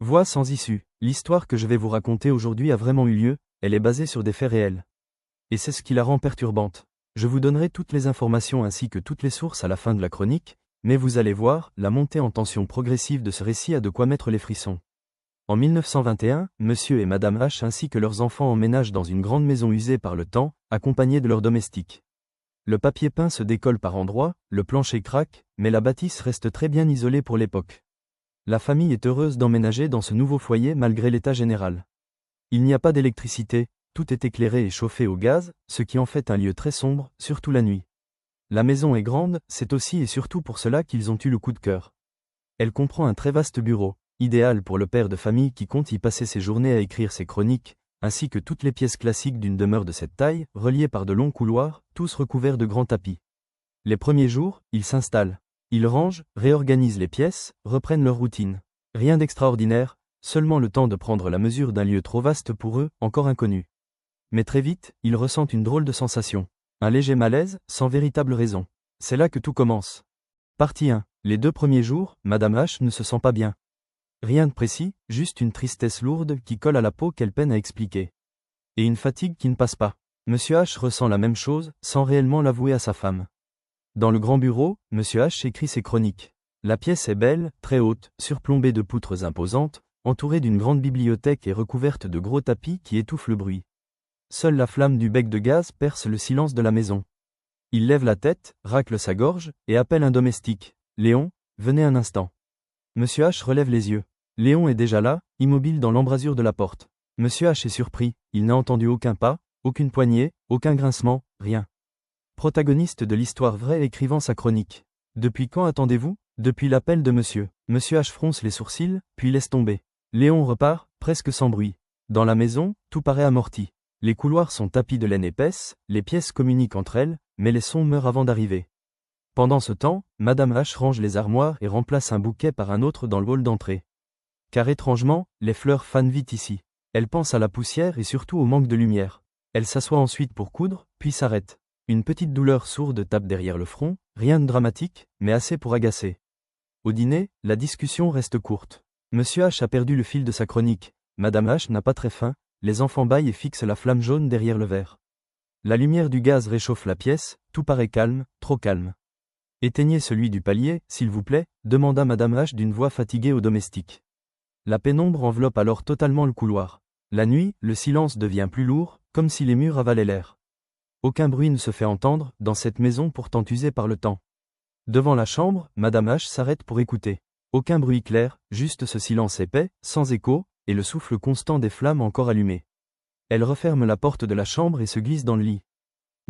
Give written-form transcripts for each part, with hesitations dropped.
Voix sans issue. L'histoire que je vais vous raconter aujourd'hui a vraiment eu lieu, elle est basée sur des faits réels. Et c'est ce qui la rend perturbante. Je vous donnerai toutes les informations ainsi que toutes les sources à la fin de la chronique, mais vous allez voir, la montée en tension progressive de ce récit a de quoi mettre les frissons. En 1921, Monsieur et Madame H ainsi que leurs enfants emménagent dans une grande maison usée par le temps, accompagnés de leurs domestiques. Le papier peint se décolle par endroits, le plancher craque, mais la bâtisse reste très bien isolée pour l'époque. La famille est heureuse d'emménager dans ce nouveau foyer malgré l'état général. Il n'y a pas d'électricité, tout est éclairé et chauffé au gaz, ce qui en fait un lieu très sombre, surtout la nuit. La maison est grande, c'est aussi et surtout pour cela qu'ils ont eu le coup de cœur. Elle comprend un très vaste bureau, idéal pour le père de famille qui compte y passer ses journées à écrire ses chroniques, ainsi que toutes les pièces classiques d'une demeure de cette taille, reliées par de longs couloirs, tous recouverts de grands tapis. Les premiers jours, ils s'installent. Ils rangent, réorganisent les pièces, reprennent leur routine. Rien d'extraordinaire, seulement le temps de prendre la mesure d'un lieu trop vaste pour eux, encore inconnu. Mais très vite, ils ressentent une drôle de sensation. Un léger malaise, sans véritable raison. C'est là que tout commence. Partie 1. Les 2 premiers jours, Madame H ne se sent pas bien. Rien de précis, juste une tristesse lourde qui colle à la peau qu'elle peine à expliquer. Et une fatigue qui ne passe pas. Monsieur H ressent la même chose, sans réellement l'avouer à sa femme. Dans le grand bureau, Monsieur H écrit ses chroniques. La pièce est belle, très haute, surplombée de poutres imposantes, entourée d'une grande bibliothèque et recouverte de gros tapis qui étouffent le bruit. Seule la flamme du bec de gaz perce le silence de la maison. Il lève la tête, racle sa gorge, et appelle un domestique. « Léon, venez un instant. » Monsieur H relève les yeux. Léon est déjà là, immobile dans l'embrasure de la porte. Monsieur H est surpris, il n'a entendu aucun pas, aucune poignée, aucun grincement, rien. Protagoniste de l'histoire vraie écrivant sa chronique. Depuis quand attendez-vous ? Depuis l'appel de monsieur. Monsieur H fronce les sourcils, puis laisse tomber. Léon repart, presque sans bruit. Dans la maison, tout paraît amorti. Les couloirs sont tapis de laine épaisse, les pièces communiquent entre elles, mais les sons meurent avant d'arriver. Pendant ce temps, Madame H range les armoires et remplace un bouquet par un autre dans le hall d'entrée. Car étrangement, les fleurs fanent vite ici. Elle pense à la poussière et surtout au manque de lumière. Elle s'assoit ensuite pour coudre, puis s'arrête. Une petite douleur sourde tape derrière le front, rien de dramatique, mais assez pour agacer. Au dîner, la discussion reste courte. Monsieur H a perdu le fil de sa chronique. Madame H n'a pas très faim, les enfants bâillent et fixent la flamme jaune derrière le verre. La lumière du gaz réchauffe la pièce, tout paraît calme, trop calme. Éteignez celui du palier, s'il vous plaît, demanda Madame H d'une voix fatiguée au domestique. La pénombre enveloppe alors totalement le couloir. La nuit, le silence devient plus lourd, comme si les murs avalaient l'air. Aucun bruit ne se fait entendre, dans cette maison pourtant usée par le temps. Devant la chambre, Madame H s'arrête pour écouter. Aucun bruit clair, juste ce silence épais, sans écho, et le souffle constant des flammes encore allumées. Elle referme la porte de la chambre et se glisse dans le lit.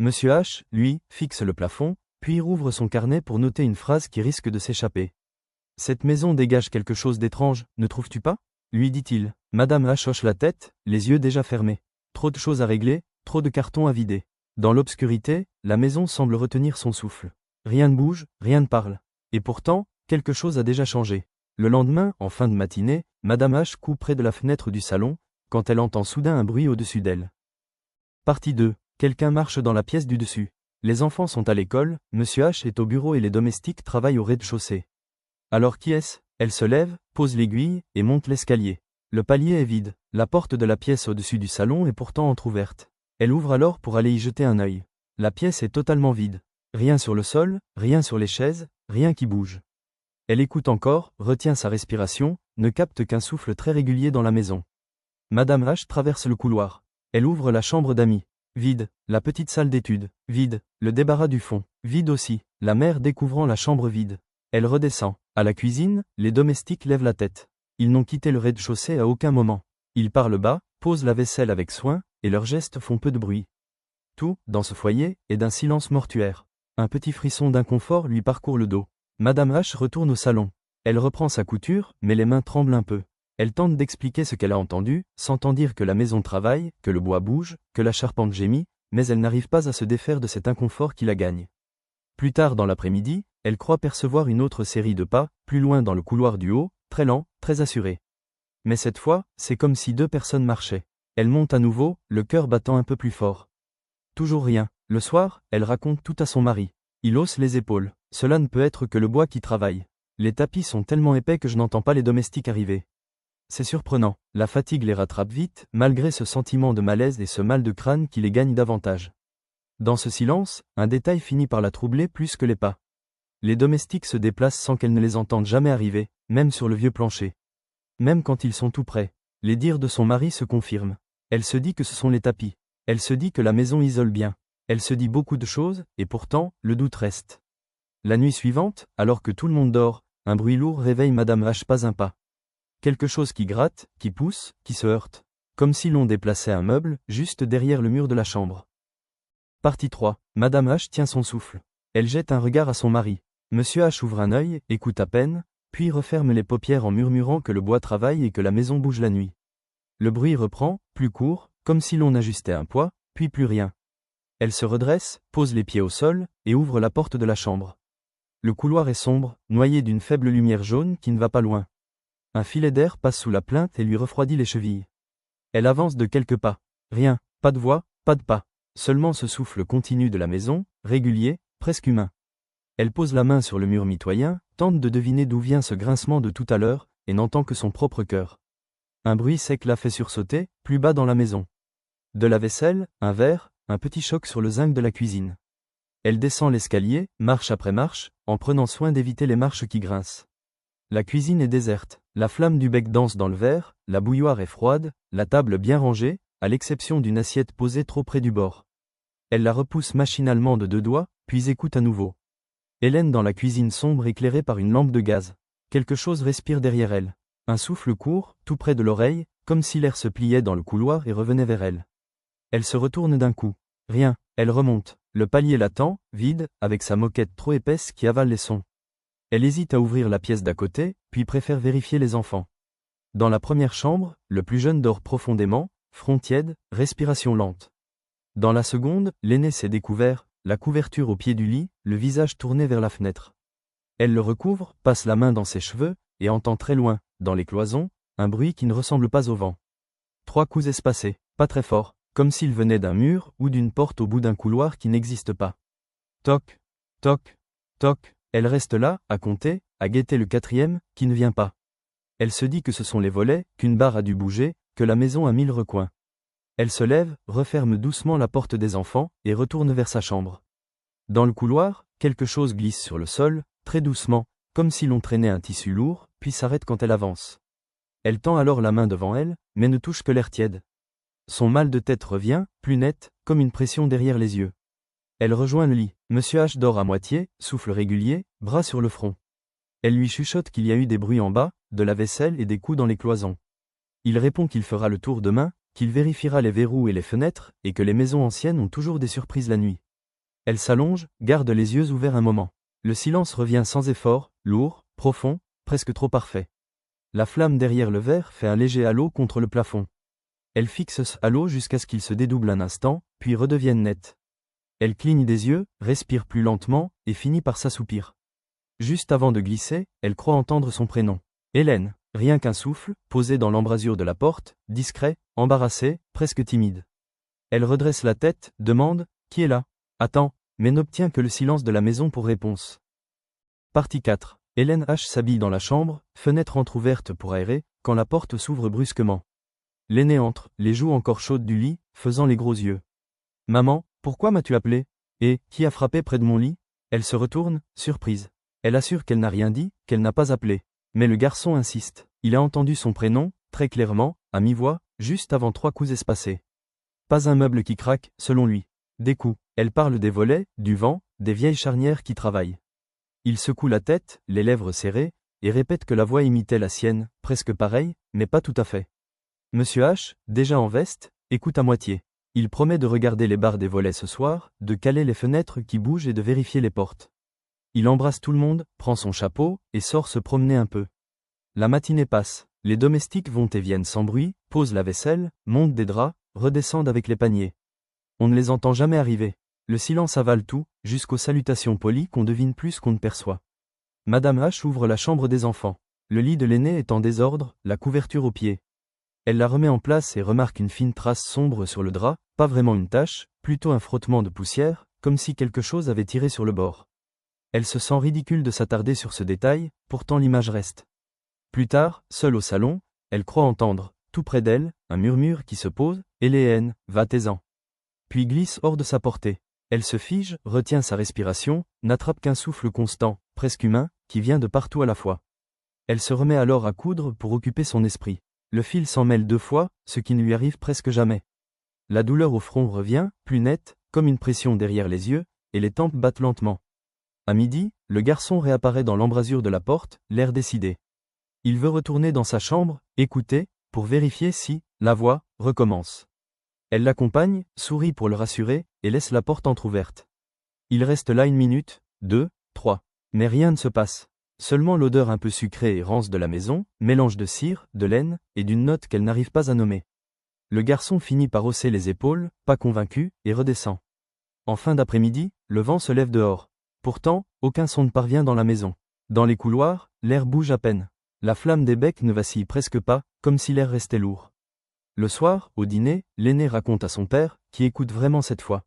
Monsieur H, lui, fixe le plafond, puis rouvre son carnet pour noter une phrase qui risque de s'échapper. « Cette maison dégage quelque chose d'étrange, ne trouves-tu pas ?» lui dit-il. Madame H hoche la tête, les yeux déjà fermés. Trop de choses à régler, trop de cartons à vider. Dans l'obscurité, la maison semble retenir son souffle. Rien ne bouge, rien ne parle. Et pourtant, quelque chose a déjà changé. Le lendemain, en fin de matinée, Madame H court près de la fenêtre du salon, quand elle entend soudain un bruit au-dessus d'elle. Partie 2. Quelqu'un marche dans la pièce du dessus. Les enfants sont à l'école, Monsieur H est au bureau et les domestiques travaillent au rez-de-chaussée. Alors qui est-ce ? Elle se lève, pose l'aiguille, et monte l'escalier. Le palier est vide, la porte de la pièce au-dessus du salon est pourtant entr'ouverte. Elle ouvre alors pour aller y jeter un œil. La pièce est totalement vide. Rien sur le sol, rien sur les chaises, rien qui bouge. Elle écoute encore, retient sa respiration, ne capte qu'un souffle très régulier dans la maison. Madame H traverse le couloir. Elle ouvre la chambre d'amis. Vide. La petite salle d'études. Vide. Le débarras du fond. Vide aussi. La mère découvrant la chambre vide. Elle redescend. À la cuisine, les domestiques lèvent la tête. Ils n'ont quitté le rez-de-chaussée à aucun moment. Ils parlent bas, posent la vaisselle avec soin, et leurs gestes font peu de bruit. Tout, dans ce foyer, est d'un silence mortuaire. Un petit frisson d'inconfort lui parcourt le dos. Madame H retourne au salon. Elle reprend sa couture, mais les mains tremblent un peu. Elle tente d'expliquer ce qu'elle a entendu, s'entend dire que la maison travaille, que le bois bouge, que la charpente gémit, mais elle n'arrive pas à se défaire de cet inconfort qui la gagne. Plus tard dans l'après-midi, elle croit percevoir une autre série de pas, plus loin dans le couloir du haut, très lent, très assuré. Mais cette fois, c'est comme si 2 personnes marchaient. Elle monte à nouveau, le cœur battant un peu plus fort. Toujours rien. Le soir, elle raconte tout à son mari. Il hausse les épaules. Cela ne peut être que le bois qui travaille. Les tapis sont tellement épais que je n'entends pas les domestiques arriver. C'est surprenant, la fatigue les rattrape vite, malgré ce sentiment de malaise et ce mal de crâne qui les gagne davantage. Dans ce silence, un détail finit par la troubler plus que les pas. Les domestiques se déplacent sans qu'elle ne les entende jamais arriver, même sur le vieux plancher. Même quand ils sont tout près, les dires de son mari se confirment. Elle se dit que ce sont les tapis. Elle se dit que la maison isole bien. Elle se dit beaucoup de choses, et pourtant, le doute reste. La nuit suivante, alors que tout le monde dort, un bruit lourd réveille Madame H pas un pas. Quelque chose qui gratte, qui pousse, qui se heurte. Comme si l'on déplaçait un meuble, juste derrière le mur de la chambre. Partie 3. Madame H tient son souffle. Elle jette un regard à son mari. Monsieur H ouvre un œil, écoute à peine, puis referme les paupières en murmurant que le bois travaille et que la maison bouge la nuit. Le bruit reprend, plus court, comme si l'on ajustait un poids, puis plus rien. Elle se redresse, pose les pieds au sol, et ouvre la porte de la chambre. Le couloir est sombre, noyé d'une faible lumière jaune qui ne va pas loin. Un filet d'air passe sous la plainte et lui refroidit les chevilles. Elle avance de quelques pas. Rien, pas de voix, pas de pas. Seulement ce souffle continu de la maison, régulier, presque humain. Elle pose la main sur le mur mitoyen, tente de deviner d'où vient ce grincement de tout à l'heure, et n'entend que son propre cœur. Un bruit sec la fait sursauter, plus bas dans la maison. De la vaisselle, un verre, un petit choc sur le zinc de la cuisine. Elle descend l'escalier, marche après marche, en prenant soin d'éviter les marches qui grincent. La cuisine est déserte, la flamme du bec danse dans le verre, la bouilloire est froide, la table bien rangée, à l'exception d'une assiette posée trop près du bord. Elle la repousse machinalement de deux doigts, puis écoute à nouveau. Hélène dans la cuisine sombre éclairée par une lampe de gaz. Quelque chose respire derrière elle. Un souffle court, tout près de l'oreille, comme si l'air se pliait dans le couloir et revenait vers elle. Elle se retourne d'un coup. Rien, elle remonte. Le palier l'attend, vide, avec sa moquette trop épaisse qui avale les sons. Elle hésite à ouvrir la pièce d'à côté, puis préfère vérifier les enfants. Dans la première chambre, le plus jeune dort profondément, front tiède, respiration lente. Dans la seconde, l'aîné s'est découvert, la couverture au pied du lit, le visage tourné vers la fenêtre. Elle le recouvre, passe la main dans ses cheveux, et entend très loin, dans les cloisons, un bruit qui ne ressemble pas au vent. 3 coups espacés, pas très forts, comme s'ils venaient d'un mur ou d'une porte au bout d'un couloir qui n'existe pas. Toc, toc, toc, elle reste là, à compter, à guetter le 4e, qui ne vient pas. Elle se dit que ce sont les volets, qu'une barre a dû bouger, que la maison a 1000 recoins. Elle se lève, referme doucement la porte des enfants, et retourne vers sa chambre. Dans le couloir, quelque chose glisse sur le sol, très doucement, comme si l'on traînait un tissu lourd, puis s'arrête quand elle avance. Elle tend alors la main devant elle, mais ne touche que l'air tiède. Son mal de tête revient, plus net, comme une pression derrière les yeux. Elle rejoint le lit. Monsieur H dort à moitié, souffle régulier, bras sur le front. Elle lui chuchote qu'il y a eu des bruits en bas, de la vaisselle et des coups dans les cloisons. Il répond qu'il fera le tour demain, qu'il vérifiera les verrous et les fenêtres, et que les maisons anciennes ont toujours des surprises la nuit. Elle s'allonge, garde les yeux ouverts un moment. Le silence revient sans effort, lourd, profond, presque trop parfait. La flamme derrière le verre fait un léger halo contre le plafond. Elle fixe ce halo jusqu'à ce qu'il se dédouble un instant, puis redevienne net. Elle cligne des yeux, respire plus lentement, et finit par s'assoupir. Juste avant de glisser, elle croit entendre son prénom. Hélène, rien qu'un souffle, posé dans l'embrasure de la porte, discret, embarrassé, presque timide. Elle redresse la tête, demande, qui est là? Attends, mais n'obtient que le silence de la maison pour réponse. Partie 4. Hélène H s'habille dans la chambre, fenêtre entr'ouverte pour aérer, quand la porte s'ouvre brusquement. L'aîné entre, les joues encore chaudes du lit, faisant les gros yeux. Maman, pourquoi m'as-tu appelé? Et, qui a frappé près de mon lit? Elle se retourne, surprise. Elle assure qu'elle n'a rien dit, qu'elle n'a pas appelé. Mais le garçon insiste. Il a entendu son prénom, très clairement, à mi-voix, juste avant 3 coups espacés. Pas un meuble qui craque, selon lui. Des coups. Elle parle des volets, du vent, des vieilles charnières qui travaillent. Il secoue la tête, les lèvres serrées, et répète que la voix imitait la sienne, presque pareille, mais pas tout à fait. Monsieur H, déjà en veste, écoute à moitié. Il promet de regarder les barres des volets ce soir, de caler les fenêtres qui bougent et de vérifier les portes. Il embrasse tout le monde, prend son chapeau, et sort se promener un peu. La matinée passe, les domestiques vont et viennent sans bruit, posent la vaisselle, montent des draps, redescendent avec les paniers. On ne les entend jamais arriver. Le silence avale tout, jusqu'aux salutations polies qu'on devine plus qu'on ne perçoit. Madame H ouvre la chambre des enfants. Le lit de l'aîné est en désordre, la couverture au pied. Elle la remet en place et remarque une fine trace sombre sur le drap, pas vraiment une tache, plutôt un frottement de poussière, comme si quelque chose avait tiré sur le bord. Elle se sent ridicule de s'attarder sur ce détail, pourtant l'image reste. Plus tard, seule au salon, Elle croit entendre, tout près d'elle, un murmure qui se pose, « Hélène, va-t'en » puis glisse hors de sa portée. Elle se fige, retient sa respiration, n'attrape qu'un souffle constant, presque humain, qui vient de partout à la fois. Elle se remet alors à coudre pour occuper son esprit. Le fil s'en mêle 2 fois, ce qui ne lui arrive presque jamais. La douleur au front revient, plus nette, comme une pression derrière les yeux, et les tempes battent lentement. À midi, le garçon réapparaît dans l'embrasure de la porte, l'air décidé. Il veut retourner dans sa chambre, écouter, pour vérifier si, la voix, recommence. Elle l'accompagne, sourit pour le rassurer, et laisse la porte entr'ouverte. Il reste là 1 minute, 2, 3. Mais rien ne se passe. Seulement l'odeur un peu sucrée et rance de la maison, mélange de cire, de laine, et d'une note qu'elle n'arrive pas à nommer. Le garçon finit par hausser les épaules, pas convaincu, et redescend. En fin d'après-midi, le vent se lève dehors. Pourtant, aucun son ne parvient dans la maison. Dans les couloirs, l'air bouge à peine. La flamme des becs ne vacille presque pas, comme si l'air restait lourd. Le soir, au dîner, l'aîné raconte à son père, qui écoute vraiment cette fois.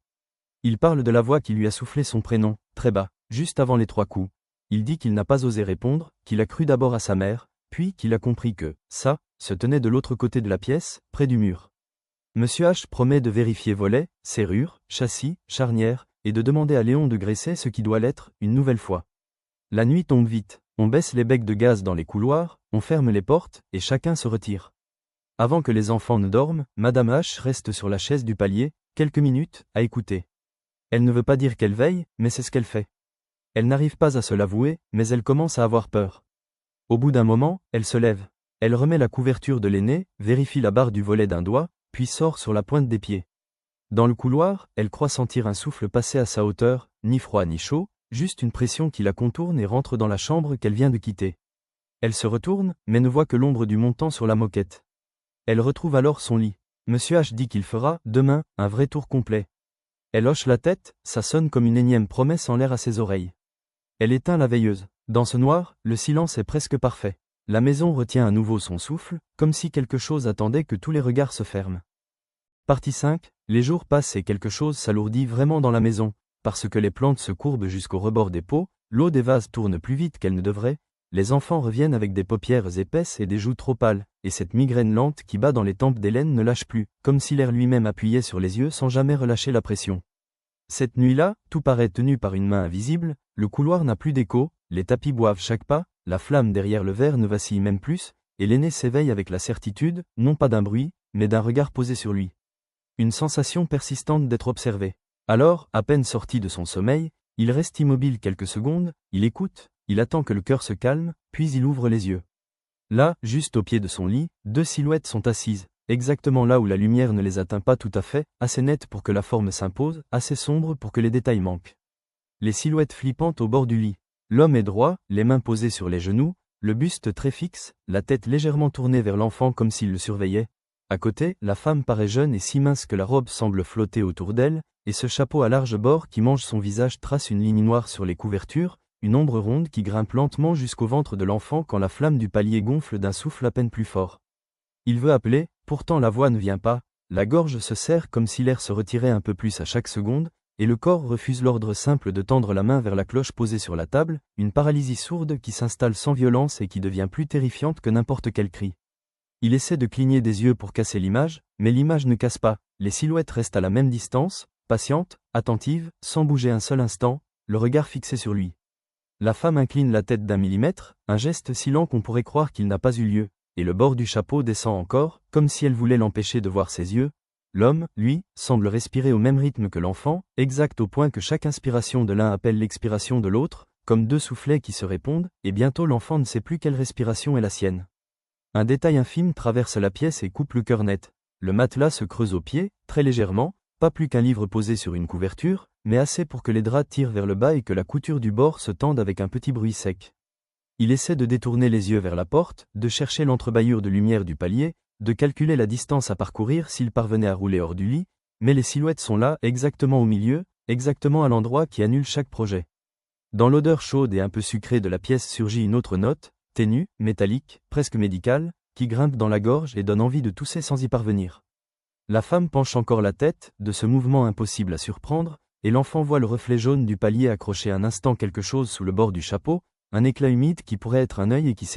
Il parle de la voix qui lui a soufflé son prénom, très bas, juste avant les 3 coups. Il dit qu'il n'a pas osé répondre, qu'il a cru d'abord à sa mère, puis qu'il a compris que, ça, se tenait de l'autre côté de la pièce, près du mur. Monsieur H promet de vérifier volets, serrures, châssis, charnières, et de demander à Léon de graisser ce qui doit l'être, une nouvelle fois. La nuit tombe vite, on baisse les becs de gaz dans les couloirs, on ferme les portes, et chacun se retire. Avant que les enfants ne dorment, Madame H reste sur la chaise du palier, quelques minutes, à écouter. Elle ne veut pas dire qu'elle veille, mais c'est ce qu'elle fait. Elle n'arrive pas à se l'avouer, mais elle commence à avoir peur. Au bout d'un moment, elle se lève. Elle remet la couverture de l'aîné, vérifie la barre du volet d'un doigt, puis sort sur la pointe des pieds. Dans le couloir, elle croit sentir un souffle passer à sa hauteur, ni froid ni chaud, juste une pression qui la contourne et rentre dans la chambre qu'elle vient de quitter. Elle se retourne, mais ne voit que l'ombre du montant sur la moquette. Elle retrouve alors son lit. Monsieur H dit qu'il fera, demain, un vrai tour complet. Elle hoche la tête, ça sonne comme une énième promesse en l'air à ses oreilles. Elle éteint la veilleuse. Dans ce noir, le silence est presque parfait. La maison retient à nouveau son souffle, comme si quelque chose attendait que tous les regards se ferment. Partie 5. Les jours passent et quelque chose s'alourdit vraiment dans la maison, parce que les plantes se courbent jusqu'au rebord des pots, l'eau des vases tourne plus vite qu'elle ne devrait, les enfants reviennent avec des paupières épaisses et des joues trop pâles, et cette migraine lente qui bat dans les tempes d'Hélène ne lâche plus, comme si l'air lui-même appuyait sur les yeux sans jamais relâcher la pression. Cette nuit-là, tout paraît tenu par une main invisible, le couloir n'a plus d'écho, les tapis boivent chaque pas, la flamme derrière le verre ne vacille même plus, et l'aîné s'éveille avec la certitude, non pas d'un bruit, mais d'un regard posé sur lui. Une sensation persistante d'être observé. Alors, à peine sorti de son sommeil, il reste immobile quelques secondes, il écoute, il attend que le cœur se calme, puis il ouvre les yeux. Là, juste au pied de son lit, 2 silhouettes sont assises, exactement là où la lumière ne les atteint pas tout à fait, assez nette pour que la forme s'impose, assez sombre pour que les détails manquent. Les silhouettes flippantes au bord du lit. L'homme est droit, les mains posées sur les genoux, le buste très fixe, la tête légèrement tournée vers l'enfant comme s'il le surveillait. À côté, la femme paraît jeune et si mince que la robe semble flotter autour d'elle, et ce chapeau à large bord qui mange son visage trace une ligne noire sur les couvertures, une ombre ronde qui grimpe lentement jusqu'au ventre de l'enfant quand la flamme du palier gonfle d'un souffle à peine plus fort. Il veut appeler, pourtant la voix ne vient pas, la gorge se serre comme si l'air se retirait un peu plus à chaque seconde, et le corps refuse l'ordre simple de tendre la main vers la cloche posée sur la table, une paralysie sourde qui s'installe sans violence et qui devient plus terrifiante que n'importe quel cri. Il essaie de cligner des yeux pour casser l'image, mais l'image ne casse pas, les silhouettes restent à la même distance, patientes, attentives, sans bouger un seul instant, le regard fixé sur lui. La femme incline la tête d'1 millimètre, un geste si lent qu'on pourrait croire qu'il n'a pas eu lieu, et le bord du chapeau descend encore, comme si elle voulait l'empêcher de voir ses yeux. L'homme, lui, semble respirer au même rythme que l'enfant, exact au point que chaque inspiration de l'un appelle l'expiration de l'autre, comme 2 soufflets qui se répondent, et bientôt l'enfant ne sait plus quelle respiration est la sienne. Un détail infime traverse la pièce et coupe le cœur net. Le matelas se creuse au pied, très légèrement, pas plus qu'un livre posé sur une couverture, mais assez pour que les draps tirent vers le bas et que la couture du bord se tende avec un petit bruit sec. Il essaie de détourner les yeux vers la porte, de chercher l'entrebâillure de lumière du palier, de calculer la distance à parcourir s'il parvenait à rouler hors du lit, mais les silhouettes sont là, exactement au milieu, exactement à l'endroit qui annule chaque projet. Dans l'odeur chaude et un peu sucrée de la pièce surgit une autre note, ténue, métallique, presque médicale, qui grimpe dans la gorge et donne envie de tousser sans y parvenir. La femme penche encore la tête, de ce mouvement impossible à surprendre, et l'enfant voit le reflet jaune du palier accrocher un instant quelque chose sous le bord du chapeau, un éclat humide qui pourrait être un œil et qui